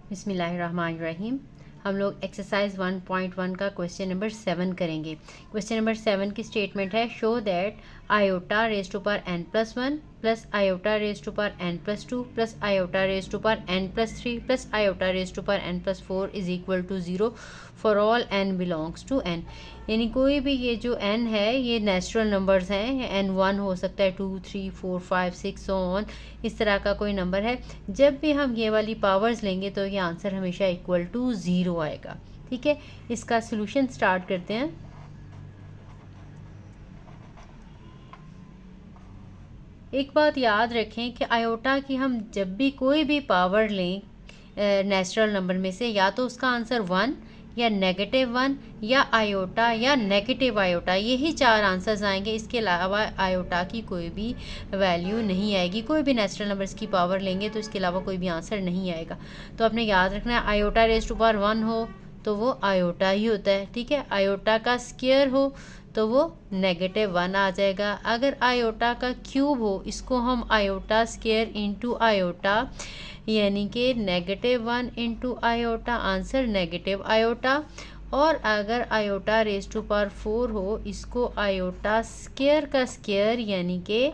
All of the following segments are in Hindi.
बिस्मिल्लाहिर्रहमानिर्रहीम। हम लोग एक्सरसाइज 1.1 का क्वेश्चन नंबर 7 करेंगे। क्वेश्चन नंबर 7 की स्टेटमेंट है, show that iota raise to power n+1 plus iota raise to power n+2 plus iota raise to power n+3 plus iota raise to power n+4 is equal to 0 for all n belongs to n। यानी कोई भी ये जो n है ये नेचुरल नंबर्स हैं, n1 हो सकता है, 2 3 4 5 6 सो ऑन, इस तरह का कोई नंबर है। जब भी हम ये वाली पावर्स लेंगे तो ये आंसर हमेशा इक्वल टू 0 आएगा। ठीक है, इसका सोल्यूशन स्टार्ट करते हैं। एक बात याद रखें कि आयोटा की हम जब भी कोई भी पावर लें नेचुरल नंबर में से, या तो उसका आंसर 1 या -1 या आयोटा या नेगेटिव आयोटा, यही 4 आंसर्स आएंगे। इसके अलावा आयोटा की कोई भी वैल्यू नहीं आएगी। कोई भी नेचुरल नंबर्स की पावर लेंगे तो इसके अलावा कोई भी आंसर नहीं आएगा। तो आपने याद रखना है, आयोटा रेज टू पावर 1 हो तो वो आयोटा ही होता है। ठीक है, आयोटा का स्क्वायर हो तो वो -1 आ जाएगा। अगर आयोटा का क्यूब हो, इसको हम आयोटा स्क्वायर इंटू आयोटा, यानी कि -1 into iota, answer negative iota. और अगर आयोटा रेज टू पावर 4 हो, इसको आयोटा स्क्वायर का स्क्वायर, यानी कि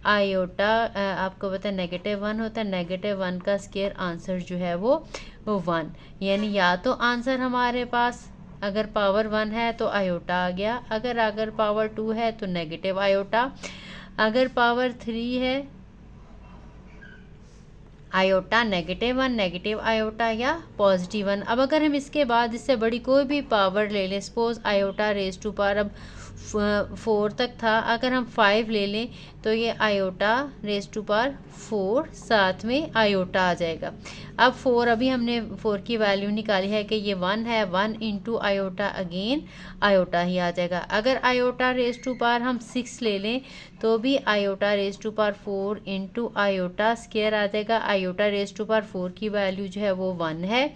आयोटा आपको पता है -1 होता है, -1 का स्क्वायर, आंसर जो है वो 1। यानी या तो आंसर हमारे पास अगर पावर 1 है तो आयोटा आ गया, अगर पावर 2 है तो नेगेटिव आयोटा, अगर पावर 3 है आयोटा -1 नेगेटिव आयोटा या +1। अब अगर हम इसके बाद इससे बड़ी कोई भी पावर ले लें, suppose iota raise to power अब 4 तक था, अगर हम 5 ले लें तो ये आयोटा रेज टू पावर 4 साथ में आयोटा आ जाएगा। अब 4 अभी हमने 4 की वैल्यू निकाली है कि ये 1 है, 1 इंटू आयोटा अगेन आयोटा ही आ जाएगा। अगर आयोटा रेज टू पावर हम 6 ले लें तो भी iota raise to power 4 into iota square आ जाएगा। आयोटा रेज टू पावर 4 की वैल्यू जो है वो 1 है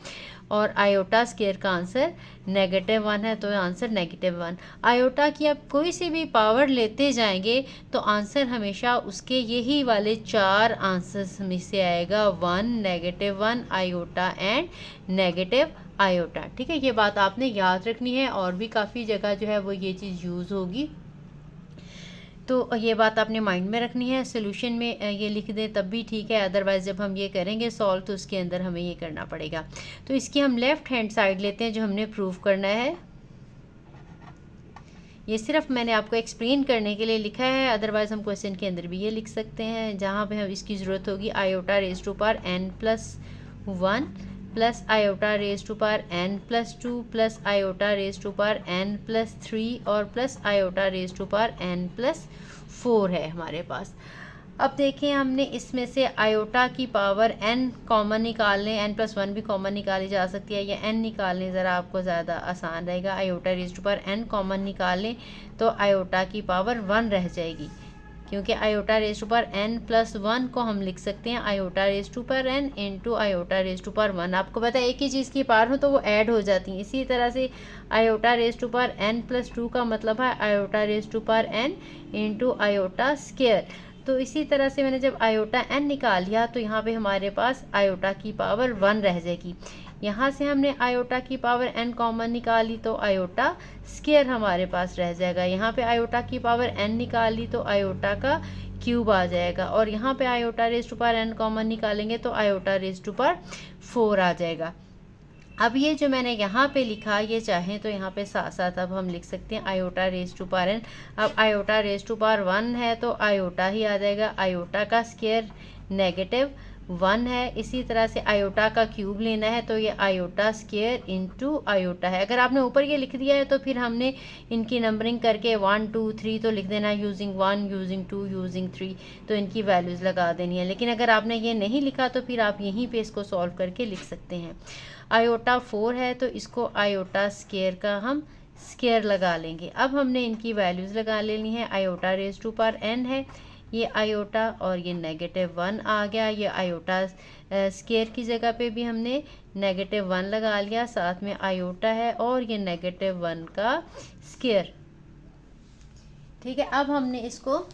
और आयोटा स्क्वायर का आंसर -1 है, तो आंसर -1। आयोटा की आप कोई सी भी पावर लेते जाएंगे तो आंसर हमेशा उसके यही वाले 4 आंसर्स में से आएगा, 1 -1 आयोटा एंड नेगेटिव आयोटा। ठीक है, ये बात आपने याद रखनी है और भी काफ़ी जगह जो है वो ये चीज़ यूज़ होगी, तो ये बात आपने माइंड में रखनी है। सोल्यूशन में ये लिख दें तब भी ठीक है, अदरवाइज़ जब हम ये करेंगे सॉल्व तो उसके अंदर हमें ये करना पड़ेगा। तो इसकी हम लेफ़्ट हैंड साइड लेते हैं जो हमने प्रूव करना है। ये सिर्फ मैंने आपको एक्सप्लेन करने के लिए लिखा है, अदरवाइज़ हम क्वेश्चन के अंदर भी ये लिख सकते हैं जहाँ पे हम इसकी ज़रूरत होगी। Iota raise to power n+1 plus iota raise to power n+2 plus iota raise to power n+3 और plus iota raise to power n+4 है हमारे पास। अब देखें, हमने इसमें से आयोटा की पावर n कॉमन निकाल लें, n+1 भी कॉमन निकाली जा सकती है, या n निकाल लें, ज़रा आपको ज़्यादा आसान रहेगा। Iota raise to power n common निकाल लें तो आयोटा की पावर 1 रह जाएगी, क्योंकि iota raise to power n+1 को हम लिख सकते हैं iota raise to power n into iota raise to power 1। आपको पता है एक ही चीज़ की पावर हो तो वो ऐड हो जाती हैं। इसी तरह से iota raise to power n+2 का मतलब है iota raise to power n into iota square. तो इसी तरह से मैंने जब आयोटा n निकाल लिया तो यहाँ पे हमारे पास आयोटा की पावर 1 रह जाएगी। यहाँ से हमने आयोटा की पावर n कॉमन निकाली तो आयोटा स्क्वायर हमारे पास रह जाएगा। यहाँ पे आयोटा की पावर n निकाली तो आयोटा का क्यूब आ जाएगा, और यहाँ पे iota raise to power n common निकालेंगे तो आयोटा रेज टू पावर 4 आ जाएगा। अब ये जो मैंने यहाँ पे लिखा, ये चाहें तो यहाँ पे साथ साथ अब हम लिख सकते हैं iota raise to power n। अब आयोटा रेज टू पावर 1 है तो आयोटा ही आ जाएगा, आयोटा का स्क्वायर -1 है। इसी तरह से आयोटा का क्यूब लेना है तो ये आयोटा स्क्वायर इंटू आयोटा है। अगर आपने ऊपर ये लिख दिया है तो फिर हमने इनकी नंबरिंग करके 1 2 3 तो लिख देना, यूजिंग 1 यूजिंग 2 यूजिंग 3, तो इनकी वैल्यूज़ लगा देनी है। लेकिन अगर आपने ये नहीं लिखा तो फिर आप यहीं पे इसको सॉल्व करके लिख सकते हैं। आयोटा 4 है तो इसको आयोटा स्क्वायर का हम स्क्वायर लगा लेंगे। अब हमने इनकी वैल्यूज़ लगा लेनी है। Iota raise to power n है, ये आयोटा, और ये -1 आ गया। ये आयोटा स्क्वायर की जगह पे भी हमने -1 लगा लिया, साथ में आयोटा है और ये -1 का स्क्वायर। ठीक है, अब हमने इसको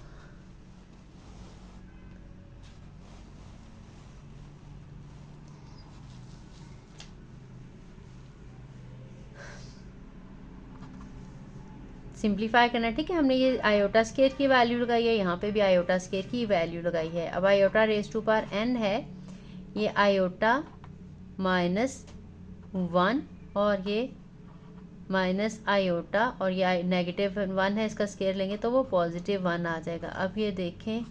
सिंप्लीफाई करना, ठीक है। हमने ये आयोटा स्केयर की वैल्यू लगाई है, यहाँ पे भी आयोटा स्केयर की वैल्यू लगाई है। अब iota raise to power n है, ये आयोटा -1 और ये माइनस आयोटा और ये -1 है, इसका स्केयर लेंगे तो वो +1 आ जाएगा। अब ये देखें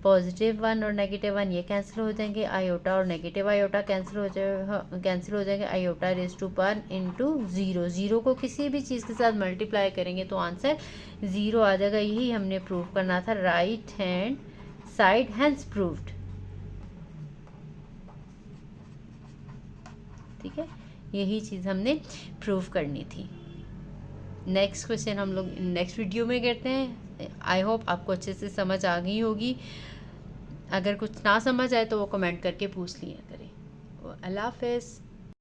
+1 और -1 ये कैंसिल हो जाएंगे, आयोटा और नेगेटिव आयोटा कैंसिल हो जाएंगे। Iota raise to power into 0, 0 को किसी भी चीज़ के साथ मल्टीप्लाई करेंगे तो आंसर 0 आ जाएगा। यही हमने प्रूव करना था, right hand side hence proved, ठीक है। यही चीज़ हमने प्रूव करनी थी। नेक्स्ट क्वेश्चन हम लोग नेक्स्ट वीडियो में करते हैं। आई होप आपको अच्छे से समझ आ गई होगी। अगर कुछ ना समझ आए तो वो कमेंट करके पूछ लिया करें। अल्लाह हाफ़िज़।